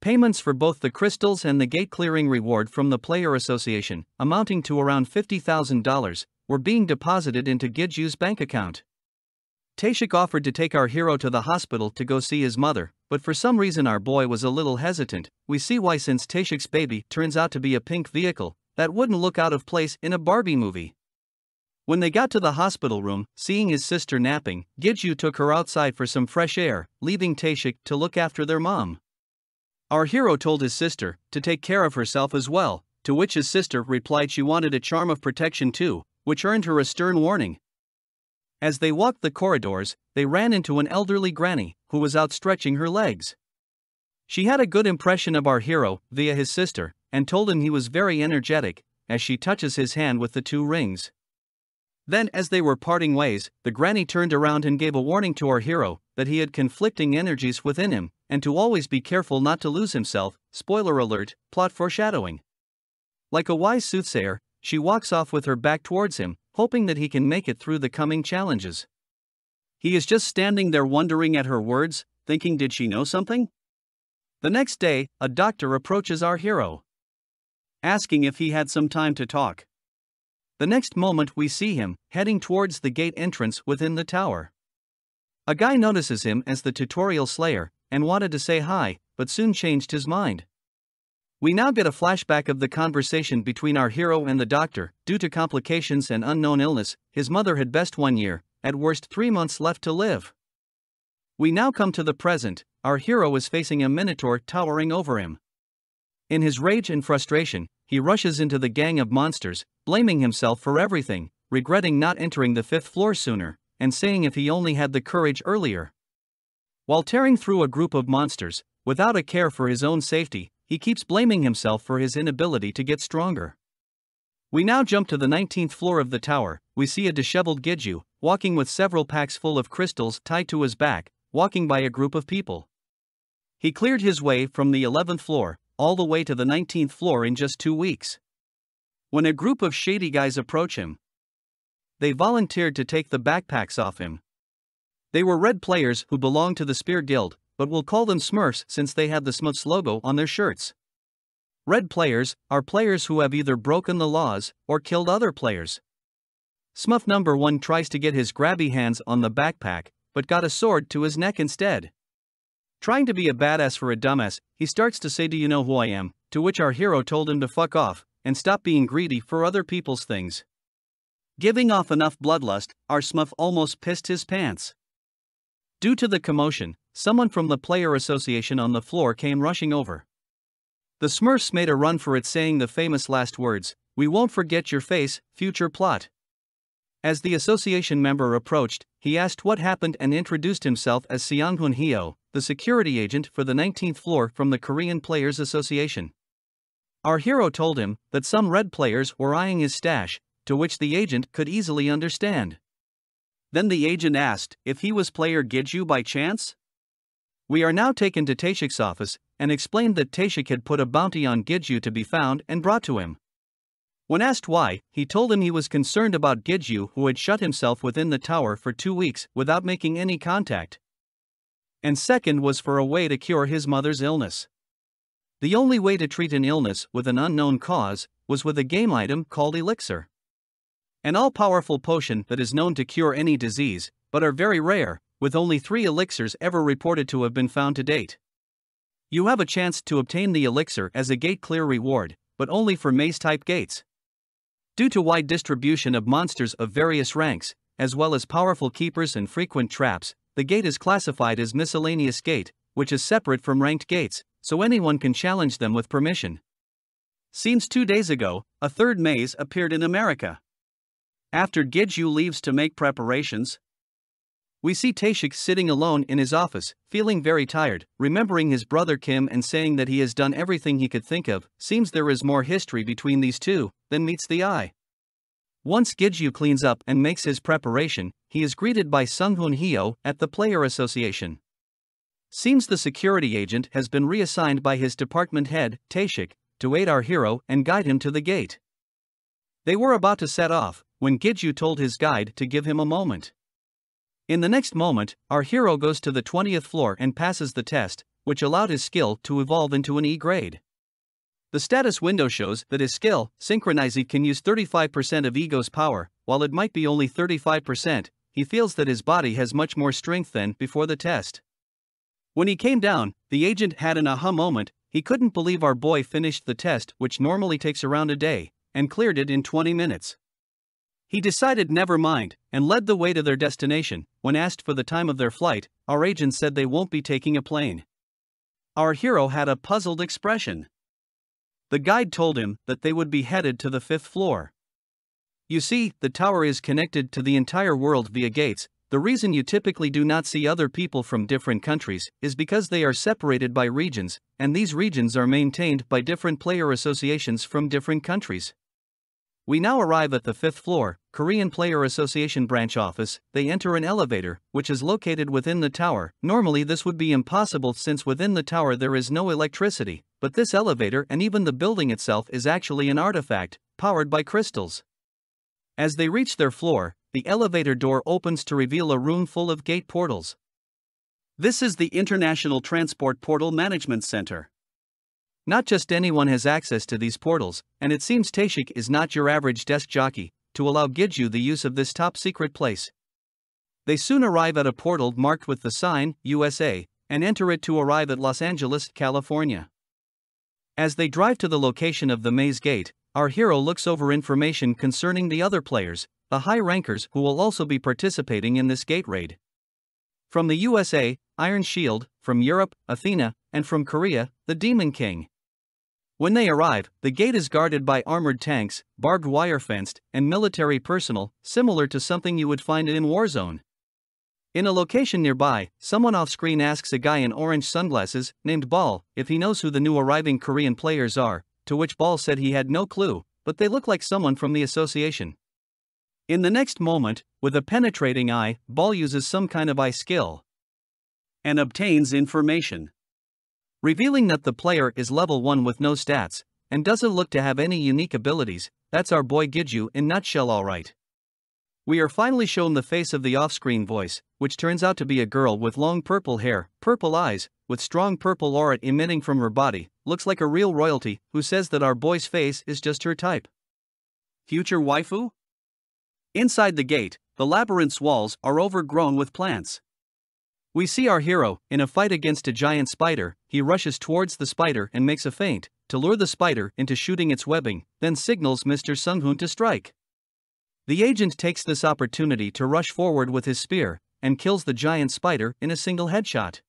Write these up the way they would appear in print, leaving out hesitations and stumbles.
Payments for both the crystals and the gate clearing reward from the player association, amounting to around $50,000, were being deposited into Gidju's bank account. Taeshik offered to take our hero to the hospital to go see his mother, but for some reason our boy was a little hesitant. We see why, since Taeshik's baby turns out to be a pink vehicle that wouldn't look out of place in a Barbie movie. When they got to the hospital room, seeing his sister napping, Gidju took her outside for some fresh air, leaving Taeshik to look after their mom. Our hero told his sister to take care of herself as well, to which his sister replied she wanted a charm of protection too, which earned her a stern warning. As they walked the corridors, they ran into an elderly granny, who was outstretching her legs. She had a good impression of our hero via his sister, and told him he was very energetic, as she touches his hand with the 2 rings. Then, as they were parting ways, the granny turned around and gave a warning to our hero that he had conflicting energies within him, and to always be careful not to lose himself. Spoiler alert, plot foreshadowing. Like a wise soothsayer, she walks off with her back towards him, hoping that he can make it through the coming challenges. He is just standing there wondering at her words, thinking, did she know something? The next day, a doctor approaches our hero, asking if he had some time to talk. The next moment we see him heading towards the gate entrance within the tower. A guy notices him as the tutorial slayer and wanted to say hi, but soon changed his mind. We now get a flashback of the conversation between our hero and the doctor. Due to complications and unknown illness, his mother had best 1 year, at worst 3 months left to live. We now come to the present. Our hero is facing a minotaur towering over him. In his rage and frustration, he rushes into the gang of monsters, blaming himself for everything, regretting not entering the 5th floor sooner, and saying if he only had the courage earlier. While tearing through a group of monsters, without a care for his own safety, he keeps blaming himself for his inability to get stronger. We now jump to the 19th floor of the tower. We see a disheveled Gidju, walking with several packs full of crystals tied to his back, walking by a group of people. He cleared his way from the 11th floor, all the way to the 19th floor in just 2 weeks. When a group of shady guys approach him, they volunteered to take the backpacks off him. They were red players who belonged to the Spear Guild, but we'll call them Smurfs since they had the Smurfs logo on their shirts. Red players are players who have either broken the laws or killed other players. Smurf number 1 tries to get his grabby hands on the backpack, but got a sword to his neck instead. Trying to be a badass for a dumbass, he starts to say, "Do you know who I am?" To which our hero told him to fuck off and stop being greedy for other people's things. Giving off enough bloodlust, our Smurf almost pissed his pants. Due to the commotion, someone from the player association on the floor came rushing over. The Smurfs made a run for it, saying the famous last words, "We won't forget your face, future plot." As the association member approached, he asked what happened and introduced himself as Seonghun Hyo, the security agent for the 19th floor from the Korean Players Association. Our hero told him that some red players were eyeing his stash, to which the agent could easily understand. Then the agent asked if he was player Gidju by chance. We are now taken to Taeshik's office and explained that Taeshik had put a bounty on Gidju to be found and brought to him. When asked why, he told him he was concerned about Gidju, who had shut himself within the tower for 2 weeks without making any contact. And second was for a way to cure his mother's illness. The only way to treat an illness with an unknown cause was with a game item called Elixir. An all-powerful potion that is known to cure any disease, but are very rare, with only 3 elixirs ever reported to have been found to date. You have a chance to obtain the elixir as a gate clear reward, but only for maze-type gates. Due to wide distribution of monsters of various ranks, as well as powerful keepers and frequent traps, the gate is classified as miscellaneous gate, which is separate from ranked gates, so anyone can challenge them with permission. Seems 2 days ago, a third maze appeared in America. After Gidju leaves to make preparations, we see Taeshik sitting alone in his office, feeling very tired, remembering his brother Kim and saying that he has done everything he could think of. Seems there is more history between these two than meets the eye. Once Gidju cleans up and makes his preparation, he is greeted by Seonghun Hyo at the Player Association. Seems the security agent has been reassigned by his department head, Taeshik, to aid our hero and guide him to the gate. They were about to set off when Gidju told his guide to give him a moment. In the next moment, our hero goes to the 20th floor and passes the test, which allowed his skill to evolve into an E grade. The status window shows that his skill, Synchronized, can use 35% of Ego's power. While it might be only 35%, he feels that his body has much more strength than before the test. When he came down, the agent had an aha moment. He couldn't believe our boy finished the test, which normally takes around a day, and cleared it in 20 minutes. He decided never mind, and led the way to their destination. When asked for the time of their flight, our agent said they won't be taking a plane. Our hero had a puzzled expression. The guide told him that they would be headed to the 5th floor. You see, the tower is connected to the entire world via gates. The reason you typically do not see other people from different countries is because they are separated by regions, and these regions are maintained by different player associations from different countries. We now arrive at the 5th floor, Korean Player Association branch office. They enter an elevator, which is located within the tower. Normally this would be impossible since within the tower there is no electricity, but this elevator and even the building itself is actually an artifact, powered by crystals. As they reach their floor, the elevator door opens to reveal a room full of gate portals. This is the International Transport Portal Management Center. Not just anyone has access to these portals, and it seems Taeshik is not your average desk jockey to allow Giju the use of this top secret place. They soon arrive at a portal marked with the sign, USA, and enter it to arrive at Los Angeles, California. As they drive to the location of the maze gate, our hero looks over information concerning the other players, the high rankers who will also be participating in this gate raid. From the USA, Iron Shield, from Europe, Athena, and from Korea, the Demon King. When they arrive, the gate is guarded by armored tanks, barbed wire fenced, and military personnel, similar to something you would find in Warzone. In a location nearby, someone off-screen asks a guy in orange sunglasses, named Ball, if he knows who the new arriving Korean players are, to which Ball said he had no clue, but they look like someone from the association. In the next moment, with a penetrating eye, Ball uses some kind of eye skill and obtains information, revealing that the player is level 1 with no stats, and doesn't look to have any unique abilities. That's our boy Giju in nutshell alright. We are finally shown the face of the off-screen voice, which turns out to be a girl with long purple hair, purple eyes, with strong purple aura emitting from her body, looks like a real royalty, who says that our boy's face is just her type. Future waifu? Inside the gate, the labyrinth's walls are overgrown with plants. We see our hero, in a fight against a giant spider. He rushes towards the spider and makes a feint, to lure the spider into shooting its webbing, then signals Mr. Sunghoon to strike. The agent takes this opportunity to rush forward with his spear, and kills the giant spider in a single headshot.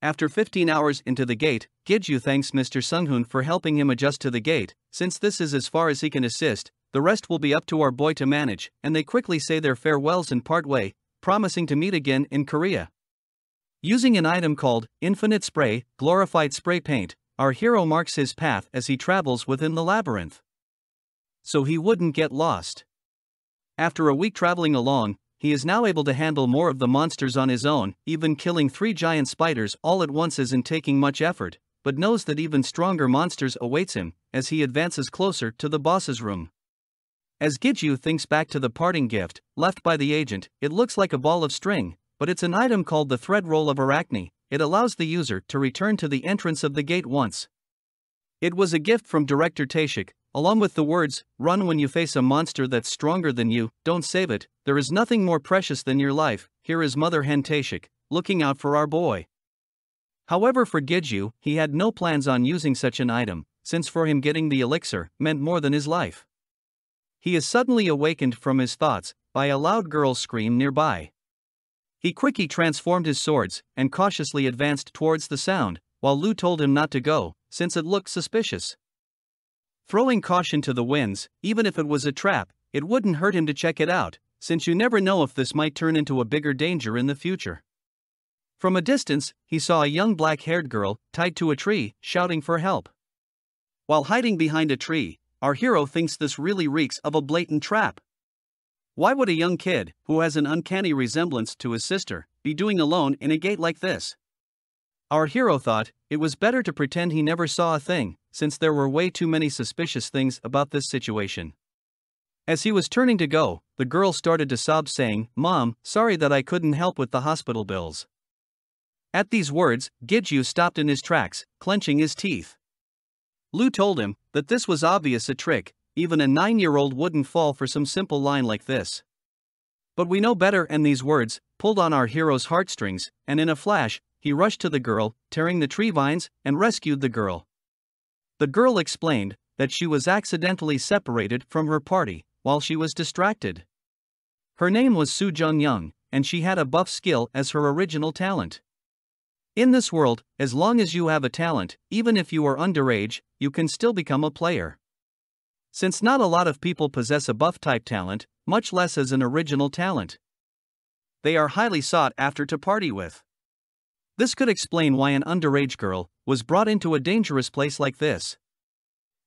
After 15 hours into the gate, Giju thanks Mr. Sunghoon for helping him adjust to the gate. Since this is as far as he can assist, the rest will be up to our boy to manage, and they quickly say their farewells and part way, promising to meet again in Korea. Using an item called Infinite Spray, glorified spray paint, our hero marks his path as he travels within the labyrinth, so he wouldn't get lost. After a week traveling along, he is now able to handle more of the monsters on his own. Even killing 3 giant spiders all at once isn't taking much effort, but knows that even stronger monsters awaits him as he advances closer to the boss's room. As Giju thinks back to the parting gift left by the agent, it looks like a ball of string, but it's an item called the Thread Roll of Arachne. It allows the user to return to the entrance of the gate once. It was a gift from director Taeshik, along with the words, "Run when you face a monster that's stronger than you, don't save it, there is nothing more precious than your life." Here is Mother Hen Taeshik, looking out for our boy. However, for Giju, he had no plans on using such an item, since for him getting the elixir meant more than his life. He is suddenly awakened from his thoughts by a loud girl's scream nearby. He quickly transformed his swords and cautiously advanced towards the sound, while Lu told him not to go, since it looked suspicious. Throwing caution to the winds, even if it was a trap, it wouldn't hurt him to check it out, since you never know if this might turn into a bigger danger in the future. From a distance, he saw a young black-haired girl, tied to a tree, shouting for help. While hiding behind a tree, our hero thinks this really reeks of a blatant trap. Why would a young kid, who has an uncanny resemblance to his sister, be doing alone in a gate like this? Our hero thought it was better to pretend he never saw a thing, since there were way too many suspicious things about this situation. As he was turning to go, the girl started to sob, saying, "Mom, sorry that I couldn't help with the hospital bills." At these words, Giju stopped in his tracks, clenching his teeth. Lu told him that this was obvious a trick, even a 9-year-old wouldn't fall for some simple line like this. But we know better, and these words pulled on our hero's heartstrings, and in a flash, he rushed to the girl, tearing the tree vines, and rescued the girl. The girl explained that she was accidentally separated from her party while she was distracted. Her name was Su Jung Young, and she had a buff skill as her original talent. In this world, as long as you have a talent, even if you are underage, you can still become a player. Since not a lot of people possess a buff type talent, much less as an original talent, they are highly sought after to party with. This could explain why an underage girl was brought into a dangerous place like this.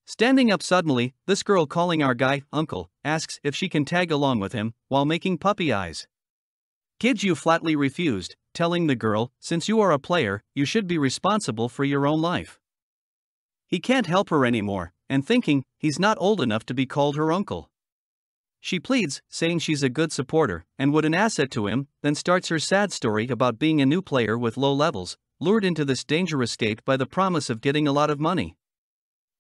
Standing up suddenly, this girl, calling our guy uncle, asks if she can tag along with him while making puppy eyes. Giju flatly refused, telling the girl, "Since you are a player, you should be responsible for your own life." He can't help her anymore, and thinking he's not old enough to be called her uncle. She pleads, saying she's a good supporter and would an asset to him, then starts her sad story about being a new player with low levels, lured into this dangerous state by the promise of getting a lot of money.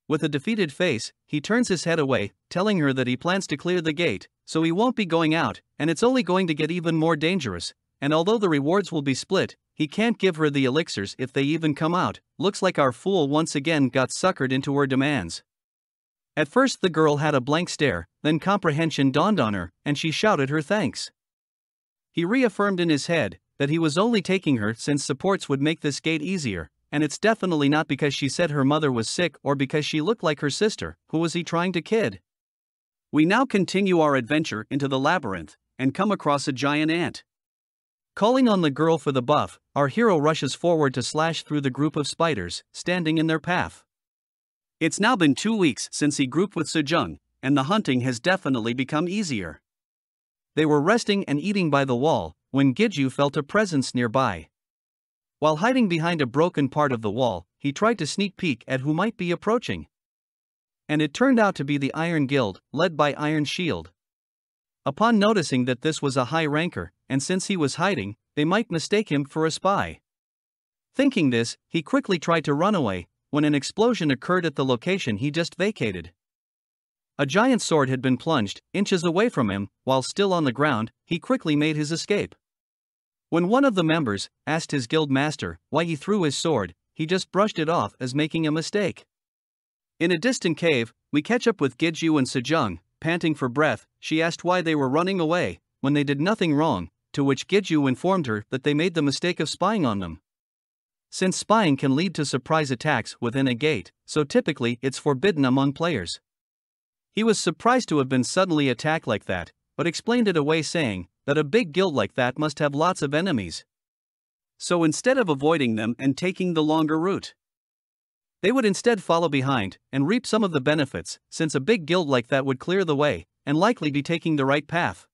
With a defeated face, he turns his head away, telling her that he plans to clear the gate, so he won't be going out, and it's only going to get even more dangerous, and although the rewards will be split, he can't give her the elixirs if they even come out. Looks like our fool once again got suckered into her demands. At first the girl had a blank stare, then comprehension dawned on her, and she shouted her thanks. He reaffirmed in his head that he was only taking her since supports would make this gate easier, and it's definitely not because she said her mother was sick or because she looked like her sister. Who was he trying to kid? We now continue our adventure into the labyrinth, and come across a giant ant. Calling on the girl for the buff, our hero rushes forward to slash through the group of spiders standing in their path. It's now been 2 weeks since he grouped with Sejong, and the hunting has definitely become easier. They were resting and eating by the wall when Giju felt a presence nearby. While hiding behind a broken part of the wall, he tried to sneak peek at who might be approaching. And it turned out to be the Iron Guild, led by Iron Shield. Upon noticing that this was a high ranker, and since he was hiding, they might mistake him for a spy. Thinking this, he quickly tried to run away, when an explosion occurred at the location he just vacated. A giant sword had been plunged inches away from him. While still on the ground, he quickly made his escape. When one of the members asked his guild master why he threw his sword, he just brushed it off as making a mistake. In a distant cave, we catch up with Giju and Sejong. Panting for breath, she asked why they were running away when they did nothing wrong, to which Giju informed her that they made the mistake of spying on them. Since spying can lead to surprise attacks within a gate, so typically it's forbidden among players. He was surprised to have been suddenly attacked like that, but explained it away, saying that a big guild like that must have lots of enemies. So instead of avoiding them and taking the longer route, they would instead follow behind and reap some of the benefits, since a big guild like that would clear the way and likely be taking the right path.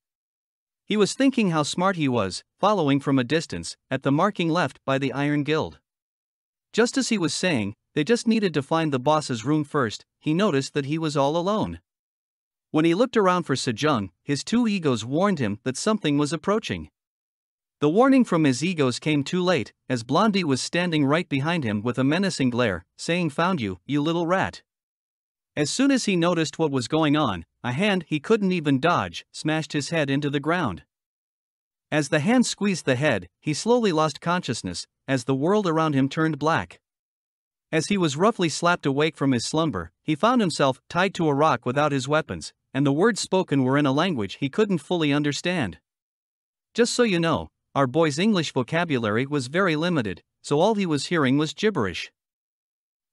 He was thinking how smart he was, following from a distance at the marking left by the Iron Guild. Just as he was saying they just needed to find the boss's room first, he noticed that he was all alone. When he looked around for Sejong, his two egos warned him that something was approaching. The warning from his egos came too late, as Blondie was standing right behind him with a menacing glare, saying, "Found you, you little rat." As soon as he noticed what was going on, a hand he couldn't even dodge smashed his head into the ground. As the hand squeezed the head, he slowly lost consciousness, as the world around him turned black. As he was roughly slapped awake from his slumber, he found himself tied to a rock without his weapons, and the words spoken were in a language he couldn't fully understand. Just so you know, our boy's English vocabulary was very limited, so all he was hearing was gibberish.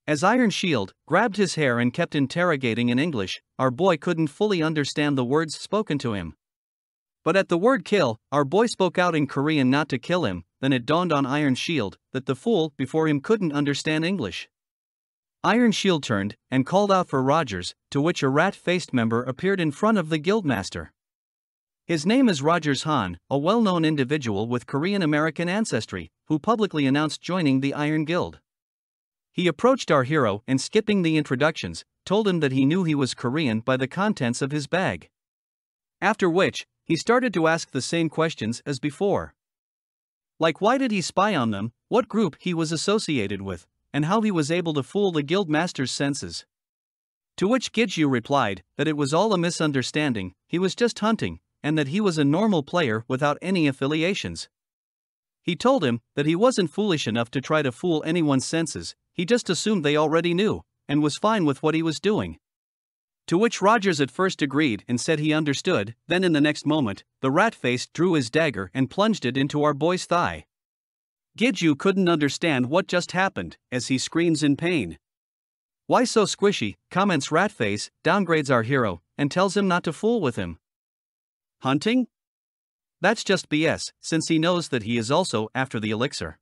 As Iron Shield grabbed his hair and kept interrogating in English, our boy couldn't fully understand the words spoken to him. But at the word kill, our boy spoke out in Korean not to kill him. Then it dawned on Iron Shield that the fool before him couldn't understand English. Iron Shield turned and called out for Rogers, to which a rat-faced member appeared in front of the guildmaster. His name is Rogers Han, a well-known individual with Korean-American ancestry, who publicly announced joining the Iron Guild. He approached our hero and, skipping the introductions, told him that he knew he was Korean by the contents of his bag. After which, he started to ask the same questions as before. Like why did he spy on them, what group he was associated with, and how he was able to fool the guildmaster's senses. To which Gidju replied that it was all a misunderstanding, he was just hunting, and that he was a normal player without any affiliations. He told him that he wasn't foolish enough to try to fool anyone's senses, he just assumed they already knew, and was fine with what he was doing. To which Rogers at first agreed and said he understood, then in the next moment, the rat-face drew his dagger and plunged it into our boy's thigh. Gidju couldn't understand what just happened, as he screams in pain. "Why so squishy?" comments Ratface, downgrades our hero, and tells him not to fool with him. Hunting? That's just BS, since he knows that he is also after the elixir.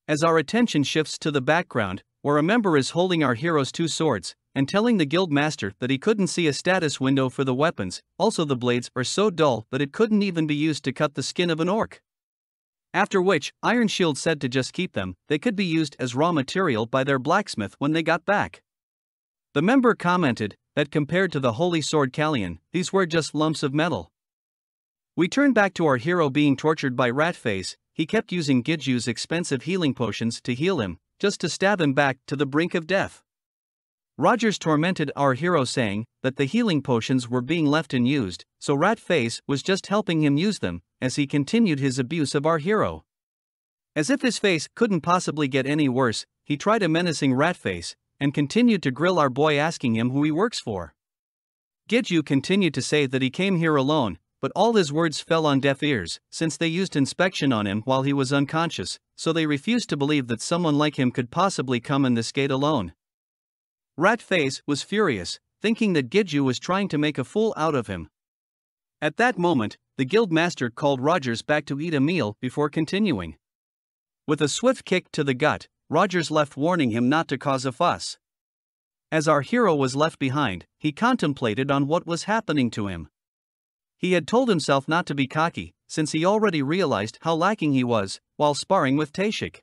As our attention shifts to the background, where a member is holding our hero's two swords, and telling the guild master that he couldn't see a status window for the weapons, also the blades are so dull that it couldn't even be used to cut the skin of an orc. After which, Iron Shield said to just keep them, they could be used as raw material by their blacksmith when they got back. The member commented that compared to the holy sword Callion, these were just lumps of metal. We turn back to our hero being tortured by Ratface. He kept using Gidju's expensive healing potions to heal him, just to stab him back to the brink of death. Rogers tormented our hero saying that the healing potions were being left unused, so Ratface was just helping him use them, as he continued his abuse of our hero. As if his face couldn't possibly get any worse, he tried a menacing Ratface, and continued to grill our boy asking him who he works for. Gidju continued to say that he came here alone, but all his words fell on deaf ears, since they used inspection on him while he was unconscious, so they refused to believe that someone like him could possibly come in this gate alone. Ratface was furious, thinking that Gidju was trying to make a fool out of him. At that moment, the guildmaster called Rogers back to eat a meal before continuing. With a swift kick to the gut, Rogers left, warning him not to cause a fuss. As our hero was left behind, he contemplated on what was happening to him. He had told himself not to be cocky, since he already realized how lacking he was while sparring with Tashik.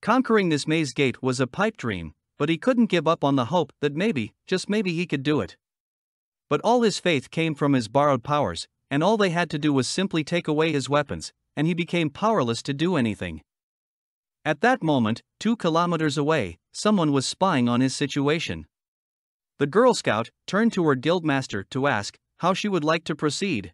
Conquering this maze gate was a pipe dream, but he couldn't give up on the hope that maybe, just maybe, he could do it. But all his faith came from his borrowed powers, and all they had to do was simply take away his weapons, and he became powerless to do anything. At that moment, 2 kilometers away, someone was spying on his situation. The Girl Scout turned to her guildmaster to ask how she would like to proceed.